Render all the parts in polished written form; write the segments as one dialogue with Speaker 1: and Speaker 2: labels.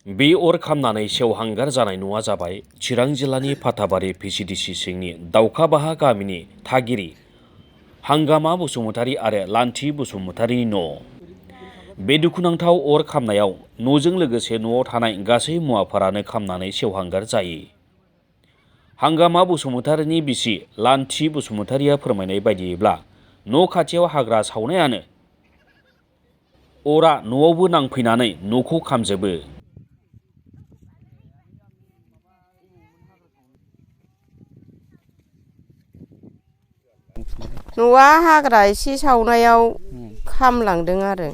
Speaker 1: बे अर खामनानै सेवहांगार जानाय न'आ जाबाय चिरां जिल्लानि फाथाबारि VCDC सिंनि दाउखाबाहा गामिनि थागिरि हांगामा बसुमतारी आरो लान्थि बसुमतारीनि न'। बे दुखुनांथाव अर खामनायाव न'जों लोगोसे न'आव थानाय गासै मुवाफोरानो खामनानै सेवहांगार जायो। हांगामा बसुमतारीनि बिसि लान्थि बसुमतारीया फोरमायनाय बायदियैब्ला न' खाथियाव हाग्रा सावनायानो अरा न'आवबो नांफैनानै न'खौ खामजोबो।
Speaker 2: न'आ हाग्रा एसे सावनायाव खामलांदों आरो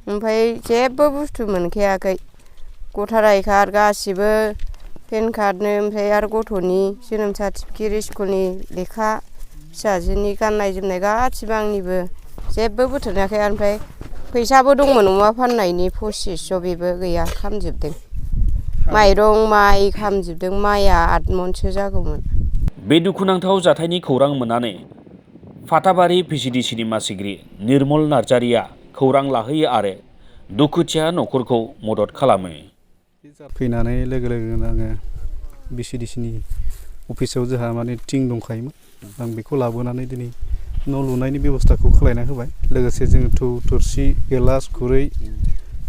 Speaker 2: ओमफ्राय जेबो बुस्थु मोनखायाखै। भटार आइ कार्ड गासिबो पेन कार्डनो ओमफ्राय आरो गथ'नि जोनोम सार्टिफिकेट स्कुलनि लेखा फिसाजोनि गाननाय जोमनाय गासिबो आंनिबो जेबो बुथुमाखै। ओमफ्राय फैसाबो दंमोन अमा फाननायनि 2500 बेबो गैया खामजोबदों। माइरं माइ खामजोबदों। माइआ 8 मनसो जागौमोन।
Speaker 1: बे दुखुनांथाव जाथायनि खौरां मोननानै फाथाबारि VCDCनि मासिगिरि निर्मल नार्जारिया खौरां लाहोयो आरो दुखुथिया न'खरखौ मदद खालामो।
Speaker 3: फैनानै लोगो लोगोनो आङो VCDCनि अफिसाव जोंहा माने थिं दंखायोमोन। आं बेखौ लाबोनानै दिनै न' लुनायनि बेबस्थाखौ खालायना होबाय। लोगोसे जों थौ थोरसि गिलास खुरै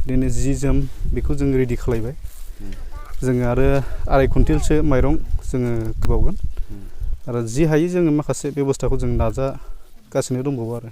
Speaker 3: बिदिनो जि जोम बेखौ जों रेडि खालायबाय। जोङो आरो 2.5 कुइन्टेलसो माइरं जोङो होबावगोन आरो जि हायो जोङो माखासे बेबस्थाखौ जों नाजागासिनो दंबावो आरो।